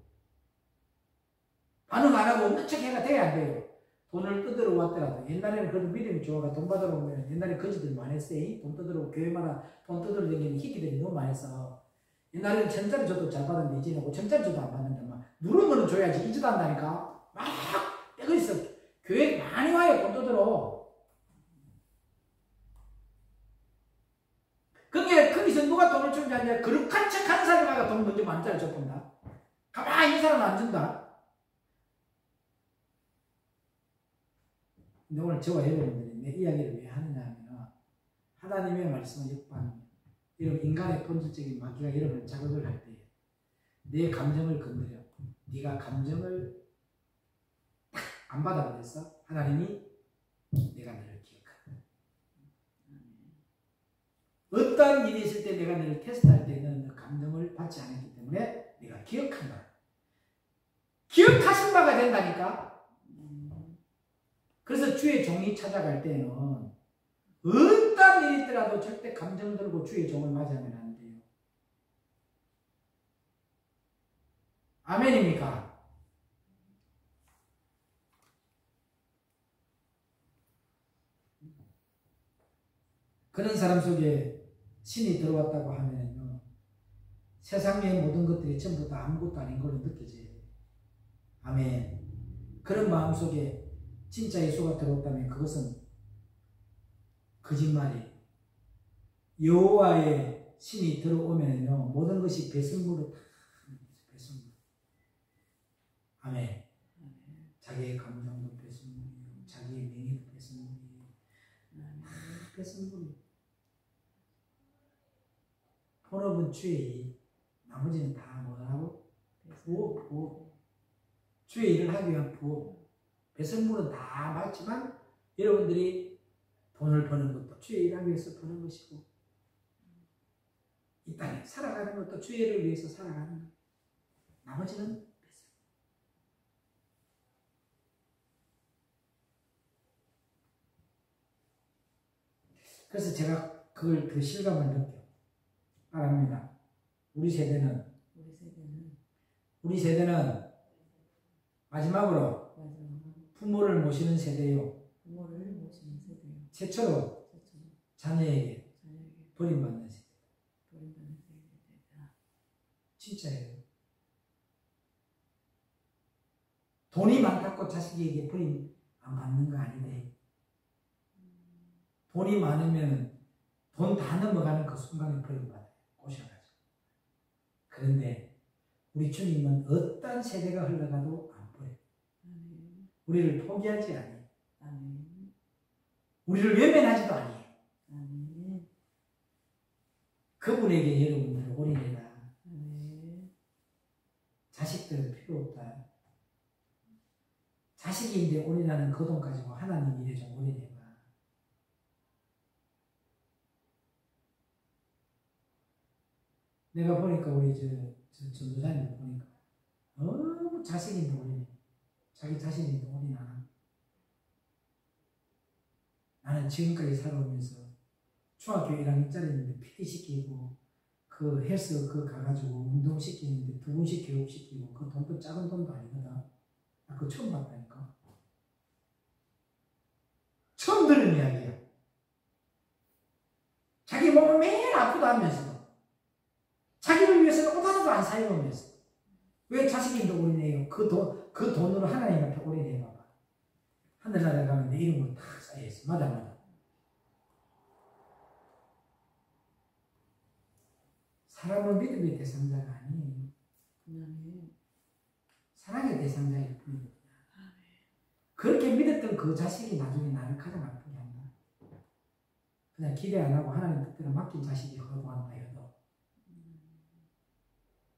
Speaker 1: 반응 안 하고 없는 척 해가 돼, 안 돼요? 돈을 뜯으러 왔더라도, 옛날에는 그래도 믿음이 좋아가 돈 받으러 오면 옛날에 거지들 많이 했어요. 돈 뜯으러 교회마다 돈 뜯으러 다니는 희귀들이 너무 많이 했어. 옛날에는 천짜리 줘도 잘 받았는데 이제는 5천짜리 줘도 안 받는다. 막 누른 거는 줘야지 이지도 한다니까. 막 빼고 있어. 교회 많이 와요. 돈 뜯으러. 그게 거기서 누가 돈을 주는지 아니라 거룩한 척 하는 사람이 돈 먼저 만짜리 줘본다. 가만히 있는 사람은 안 준다. 근데 오늘 저와 여러분들이 내 이야기를 왜 하느냐 하면 하나님의 말씀은 역반응. 여러분 인간의 본질적인 마귀가 여러분을 자극을 할 때 내 감정을 건드려. 네가 감정을 안 받아들였어? 하나님이 내가 너를 기억한다. 어떠한 일이 있을 때 내가 너를 테스트할 때는 너 감정을 받지 않았기 때문에 내가 기억한다. 기억하신 바가 된다니까. 그래서 주의 종이 찾아갈 때는 어떤 일이 있더라도 절대 감정 들고 주의 종을 맞이하면 안 돼요. 아멘입니까? 그런 사람 속에 신이 들어왔다고 하면요, 세상의 모든 것들이 전부 다 아무것도 아닌 걸로 느껴져요. 아멘. 그런 마음 속에 진짜 예수가 들어왔다면 그것은 거짓말이에요. 여호와의 신이 들어오면요, 모든 것이 배설물로 다 배설물. 아멘. 자기의 감정도 배설물이에요. 자기의 명예도 배설물이에요. 배설물이에요. 본업은 주의, 나머지는 다 뭐라고? 부업. 주의 일을 하기 위한 부업. 배설물은 다 맞지만 여러분들이 돈을 버는 것도 주의 일을 하기 위해서 버는 것이고, 이 땅에 살아가는 것도 주의 일을 위해서 살아가는 것. 나머지는 배설물. 그래서 제가 그걸 그 실감을 느껴요. 바랍니다. 우리 세대는 마지막으로 부모를 모시는 세대요. 최초로 자녀에게 버림받는 세대. 진짜예요. 돈이 많다고 자식에게 버림 안 받는 거 아닌데, 돈이 많으면 돈 다 넘어가는 그 순간에 버림받아요. 꼬셔가지고. 그런데 우리 주님은 어떤 세대가 흘러가도 안 버려요. 우리를 포기하지 않아요. 우리를 외면하지도 않아요. 그분에게 여러분들 올인해라. 자식들은 필요 없다. 자식인데 올인하는 그 돈 가지고 하나님 일에 좀 올인해봐. 내가 보니까 우리 전도사님 보니까 너무 자식인데 올인해. 자기 자신인데 올인하나. 나는 지금까지 살아오면서 중학교 1학년짜리인데 PT 시키고 그 헬스 그 가가지고 운동 시키는데 2분씩 교육 시키고 그 돈도 작은 돈도 아니거든. 나 그거 처음 봤다니까. 처음 들은 이야기야. 자기 몸을 매일 아프다 하면서도 자기를 위해서는 옷 하나도 안 사입으면서 왜 자식인도 올인해요? 그 돈으로 하나님 앞에 올인해봐봐. 하늘나라에 가면 내 이름으로 다 쌓여있어. 맞아. 사람은 믿음의 대상자가 아니에요. 사랑의 대상자일 뿐이거든요. 그렇게 믿었던 그 자식이 나중에 나를 가장 아프게 한다. 그냥 기대 안 하고 하나님 뜻대로 맡긴 자식이 허도한다 해도.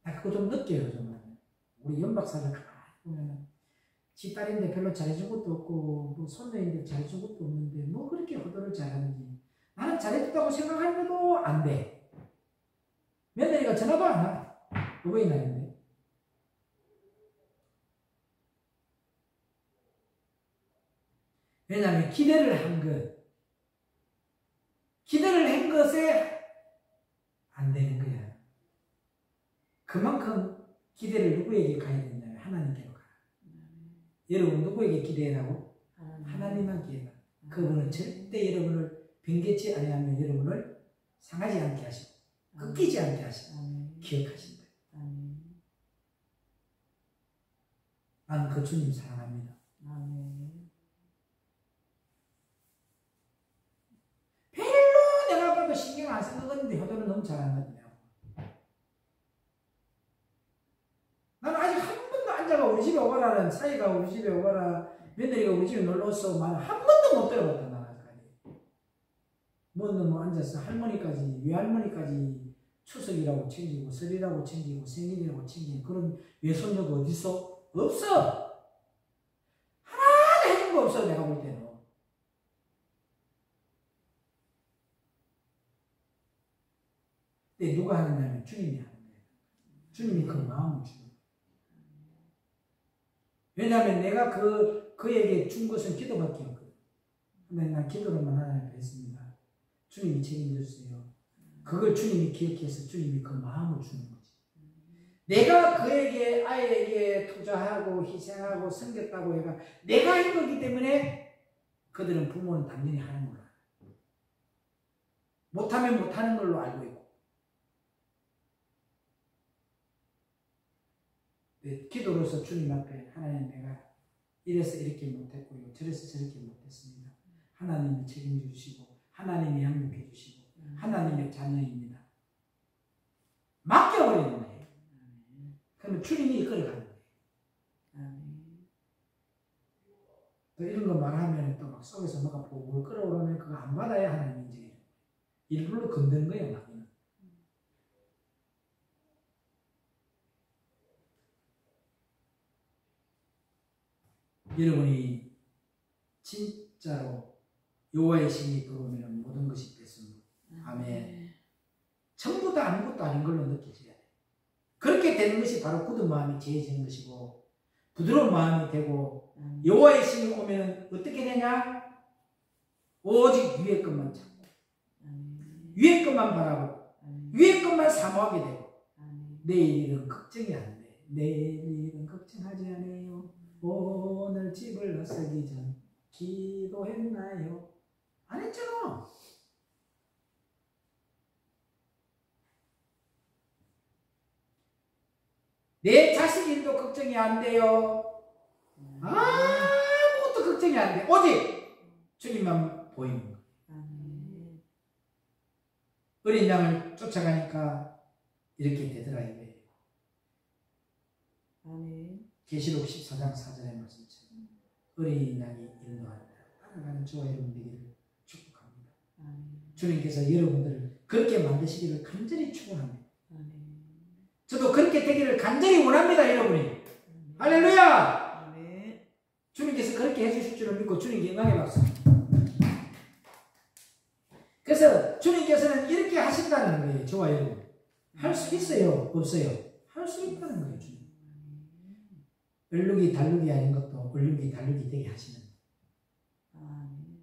Speaker 1: 나 그거 좀 느껴요. 정말. 우리 연박사를 가만히 보면은 지 딸인데 별로 잘해준 것도 없고 뭐 손녀인데 잘해준 것도 없는데 뭐 그렇게 허도를 잘하는지. 나는 잘해줬다고 생각하는데도 안 돼. 며느리가 전화도 안 와. 어버이날인데. 왜냐하면 기대를 한 것에 안 되는 거야. 그만큼 기대를 누구에게 가야 되냐면 하나님께로 가라. 여러분 누구에게 기대하라고? 하나님만 기대하라. 그분은 절대 여러분을 변개치 아니하면 여러분을 상하지 않게 하시고 꺾이지 않게 하시고 기억하신다. 나는 그 주님 사랑합니다. 별로 내가 봐도 신경 안 쓰는데 효도는 너무 잘하거든요. 나는 아직 한 번도 앉아가 우리 집에 오거라는 사이가 우리 집에 오거라 며느리가 우리 집에 놀러 왔어 나는 한 번도 못 들어봤다. 나는 아직까지 뭐 앉아서 할머니까지 외할머니까지 추석이라고 챙기고 설이라고 챙기고 생일이라고 챙기는 그런 외손녀가 어딨어? 없어. 하나도 해준 거 없어. 내가 볼 때는. 근데 누가 하느냐면 주님이 하는 거예요. 주님이 그 마음을 주는 거예요. 왜냐하면 내가 그에게 준 것은 기도밖에 없거든. 근데 난 기도로만 하나님 뵀습니다. 주님이 책임져주세요. 그걸 주님이 기억해서 주님이 그 마음을 주는 거지. 내가 그에게 아이에게 투자하고 희생하고 섬겼다고 해가 내가 한 거기 때문에 그들은 부모는 당연히 하는 걸로 알아요. 못하면 못하는 걸로 알고 있고. 기도로서 주님 앞에 하나님 내가 이래서 이렇게 못했고요. 저래서 저렇게 못했습니다. 하나님이 책임져 주시고 하나님이 양육해 주시고 하나님의 자녀입니다. 맡겨버리는 거예요. 그러면 주님이 이끌어가는 거예요. 또 이런 거 말하면 또 막 속에서 뭐가 보고 끌어오르면 그거 안 받아야 하나님 인정해요. 일부러 건드는 거예요. 나는. 여러분이 진짜로 여호와의 신이 들어오면 모든 것이 됐습니다. 아멘. 전부 다 아무것도 아닌 걸로 느껴져야 돼. 그렇게 되는 것이 바로 굳은 마음이 지혜지는 것이고 부드러운 마음이 되고 여호와의 신이 오면 어떻게 되냐? 오직 위의 것만 찾고 위의 것만 바라보고 위에 것만 사모하게 되고
Speaker 2: 아멘.
Speaker 1: 내일 일은 걱정이 안 돼. 내일 일은 걱정하지 않아요. 오늘 집을 나서기 전 기도했나요? 안 했잖아. 내 자식 일도 걱정이 안 돼요. 아무것도 걱정이 안 돼. 오직 주님만 보이는 거예요.
Speaker 2: 아멘.
Speaker 1: 어린 양을 쫓아가니까 이렇게 되더라 이거예요.
Speaker 2: 아멘.
Speaker 1: 계시록 14장 4절의 말씀처럼 어린 양이 인도한다. 따라가는 저와 여러분 되기를 축복합니다.
Speaker 2: 아멘.
Speaker 1: 주님께서 여러분들을 그렇게 만드시기를 간절히 축원합니다.
Speaker 2: 아멘.
Speaker 1: 저도 그렇게 되기를 간절히 원합니다, 여러분이. 할렐루야!
Speaker 2: 아멘.
Speaker 1: 주님께서 그렇게 해주실 줄을 믿고 주님께 영광의 박수. 그래서 주님께서는 이렇게 하신다는 거예요, 저와 여러분. 할 수 있어요, 없어요? 할 수 있다는 거예요, 주님. 얼룩이 달룩이 아닌 것도 얼룩이 달룩이 되게 하시는.
Speaker 2: 아멘.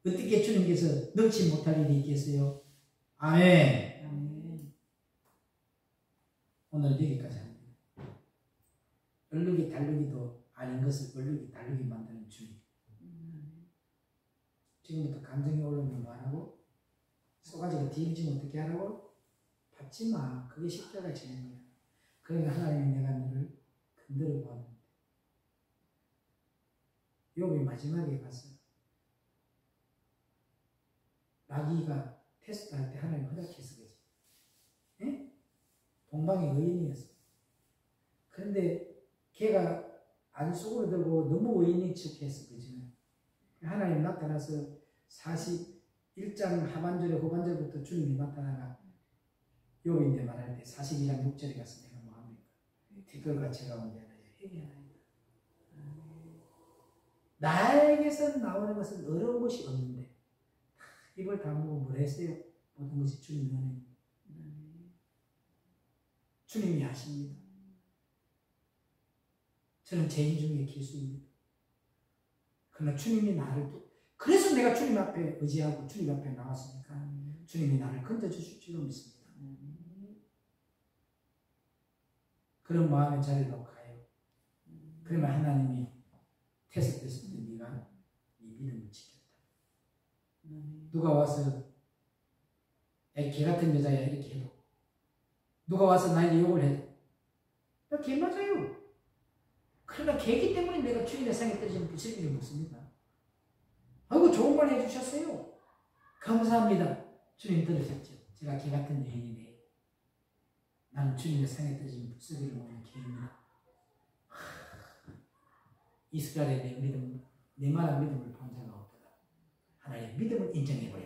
Speaker 1: 어떻게 주님께서 넣지 못할 일이 있겠어요? 아멘.
Speaker 2: 아멘.
Speaker 1: 오늘 여기까지 합니다. 얼룩이 달룩이도 아닌 것을 얼룩이 달룩이 만드는 주님. 지금부터 감정이 올라오면 뭐하라고? 쏘가지가 뒤집지면 어떻게 하라고? 받지 마. 그게 십자가 지는 거야. 그러니까 하나님이 내가 너를 건드려 보았는데 욥이 마지막에 가서 마귀가 테스트할 때 하나님 허락해서 그지. 예? 동방의 의인이었어. 그런데 걔가 안 속으로 들고 너무 의인인 척했어. 그지. 하나님 나타나서 41장 하반절에 후반절부터 주님이 나타나가 욥인데 말할 때 42장 6절에 가서 내가 뭐합니까? 티끌과 채가 온데 회개하나이다. 나에게서 나오는 것은 어려운 것이 없는데 입을 다물고 뭘 했어요? 모든 것이 주님의 은혜입니다. 주님이 하십니다. 저는 죄인 중에 기수입니다. 그러나 주님이 나를 그래서 내가 주님 앞에 의지하고 주님 앞에 나왔으니까 주님이 나를 건져주실 줄로 믿습니다. 그런 마음의 자리로 가요. 그러면 하나님이 테스트했을 때 네가 네 믿음을 지켰다. 누가 와서 개 같은 여자야 이렇게 해도 누가 와서 나에게 욕을 해도 나 개 맞아요. 그러나 개기 때문에 내가 주님의 상에 떨어지는 부스러기를 묻습니다. 아이고 좋은 말 해주셨어요. 감사합니다. 주님 들으셨죠? 제가 개 같은 여인이네. 나는 주님의 상에 떨어지는 부스러기를 먹는 개입니다. 이스라엘의 내 믿음, 내 말한 믿음을 본 자가 없더라. 하나님의 믿음을 인정해버려.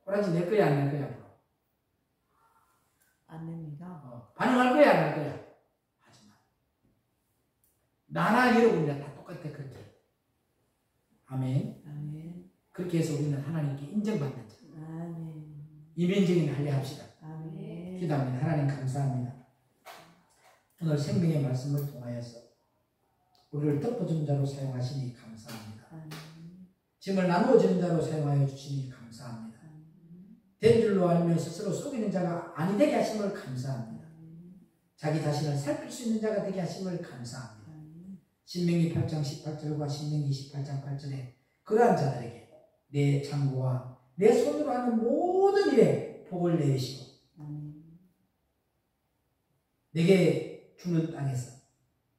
Speaker 1: 꼬라지 낼 거야, 안 낼 거야, 앞으로?
Speaker 2: 안 냅니다.
Speaker 1: 반응할 거야, 안 할 거야? 하지 마. 나나 여러분이랑 다 똑같아, 그렇게. 아멘.
Speaker 2: 아멘.
Speaker 1: 그렇게 해서 우리는 하나님께 인정받는 자.
Speaker 2: 아멘.
Speaker 1: 이면적인 할례 합시다.
Speaker 2: 아멘.
Speaker 1: 기도합니다. 하나님 감사합니다. 오늘 생명의 말씀을 통하여서 우리를 덮어준 자로 사용하시니 감사합니다.
Speaker 2: 아멘.
Speaker 1: 짐을 나누어 주는 자로 사용하여 주시니 감사합니다. 된 줄로 알며 스스로 속이는 자가 아니 되게 하심을 감사합니다. 자기 자신을 살필 수 있는 자가 되게 하심을 감사합니다. 신명기 8장 18절과 신명기 28장 8절에 그러한 자들에게 내 창고와 내 손으로 하는 모든 일에 복을 내리시고 내게 주는 땅에서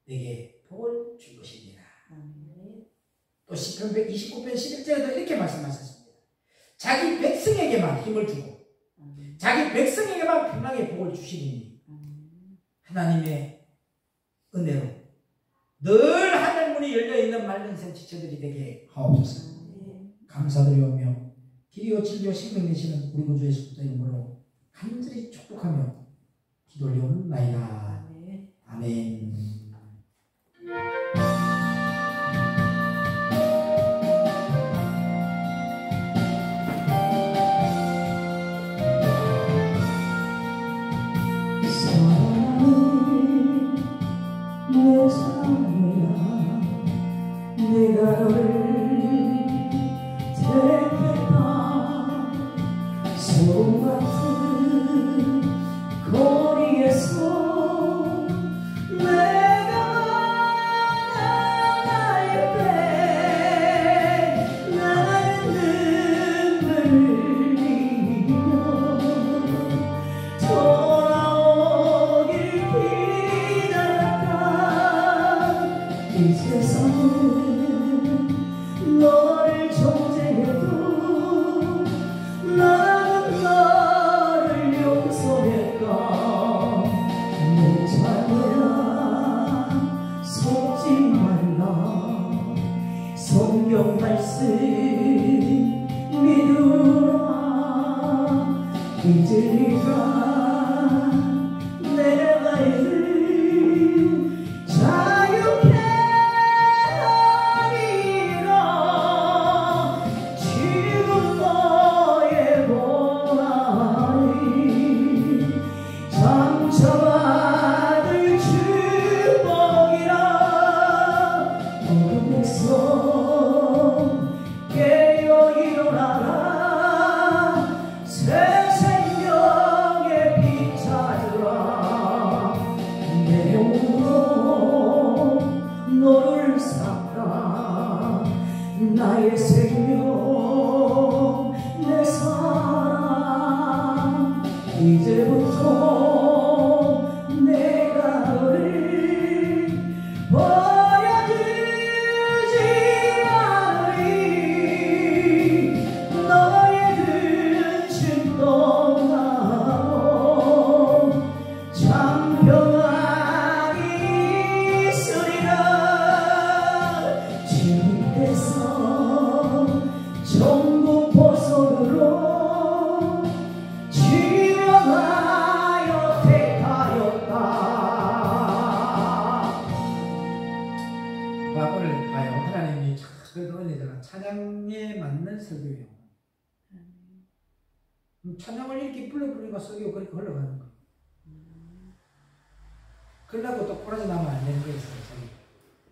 Speaker 1: 내게 복을 줄 것입니다. 또 시편 129편 11절에도 이렇게 말씀하셨습니다. 자기 백성에게만 힘을 주고 자기 백성에게만 평강의 복을 주시리니 하나님의 은혜로 늘 하늘 문이 열려있는 맑은 샘 지체들이 되게 하옵소서. 감사드리오며 길이요 진리요 생명 되시는 우리 구주 예수 그리스도 이름으로 간절히 축복하며 기도 올려옵나이다. 아멘.
Speaker 2: 내 사랑이야 내가 너를 택했다 너를 정죄해도 나는 너를 용서할까. 내 자녀야 속지 말라. 성경 말씀 믿으라. 이제가 내가 이를 자유케 하리라. 지금 너의 고난이 상처받을 축복이라. 어둠에서 깨어 일어나라. 새 생명의 빛 찾으라. 내 영으로 너를 삼다. 나의 생명 내 사랑. 이제부터 내가 너를 버려두지 않으리. 너의 근심 떠나고 참 평안이 있으리라. 주님께서 전국 보석으로 지명하여 택하였다.
Speaker 1: 오늘 봐요. 하나님이 그래도 은혜가 찬양에 맞는 설교예요. 찬양을 이렇게 불러부르니까 설교가 그렇게 흘러가는 거예요. 그러려고 또 꼬라지 나면 안 되는 거예요.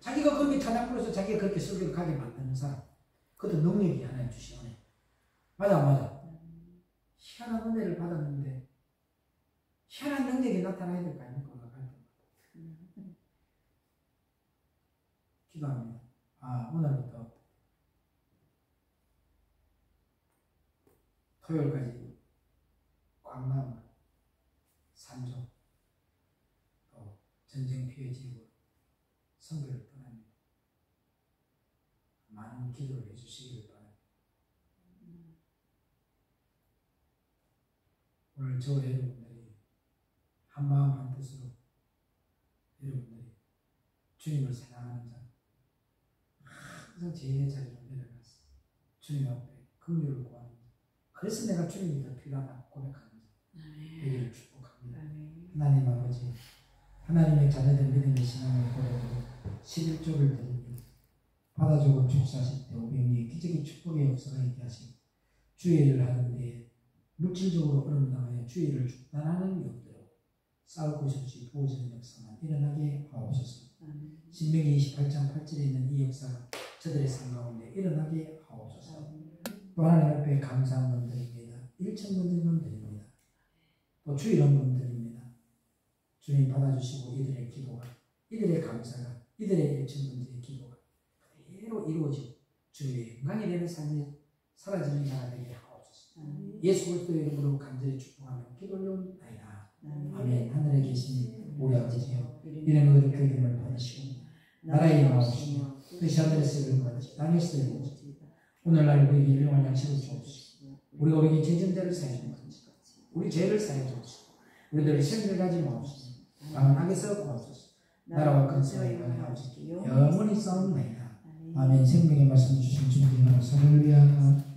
Speaker 1: 자기가 그렇게 찬양 불러서 자기가 그렇게 설교를 가게 만드는 사람, 그것도 능력이 하나님 주신 은혜. 맞아. 희한한 은혜를 받았는데 희한한 능력이 나타나야 될 거 아닙니까? 기도합니다. 오늘부터 토요일까지 광남, 산조, 또 전쟁 피해 지역으로 선교를 떠납니다. 많은 기도를 해주시기를 바랍니다. 오늘 저 여러분들이 한마음 한뜻으로 여러분들이 주님을 생각하는 자, 항상 제 자리로 내려가서 주님 앞에 긍휼을 구하는 자, 그래서 내가 주님이 더 필요하다 고백하는 자 되기를 축복합니다. 하나님 아버지, 하나님의 자녀들 믿음의 신앙을 고백으로 11조를 드립니다. 바다족을 축사하실 때 500리의 기적의 축복의 역사가 있게 하시고 주의 일을 하는 데에 물질적으로 어려움 당하여 주의 일을 중단하는 영들로 싸울 곳이 없이 부어지는 역사만 일어나게 하옵소서. 신명기 28장 8절에 있는 이 역사가 저들의 삶 가운데 일어나게 하옵소서. 또 하나님 앞에 감사한 분들입니다. 1,000분들만 드립니다. 또 주일원분 드립니다. 주님 받아주시고 이들의 기도가, 이들의 감사가, 이들의 1,000분들의 기도가 그대로 이루어지고 주님의 영광이 되는 삶이 사라지는 자가 되게 하옵소서. 예수 그리스도의 이름으로 간절히 축복하며 기도 올려옵나이다. 아멘. 하늘에 계신 우리 아버지여, 이름으로 그 이름을 받으시고 나라의 임하옵시며 뜻이 하늘에서 이루어지듯이 땅에서 이루어지듯이 오늘날 우리에게 일용할 양식을 주옵시고 우리가 우리에게 죄진자를 사하여 주옵시고 우리 죄를 사하여 주옵시고 우리들의 생명을 가지 마옵시며 강한 악에서 구하옵소서. 나라와 근세와 영광이 아버지께 영원히 싸움나이다. 아멘. 생명의 말씀 주신 주님의 나라 선을 위하여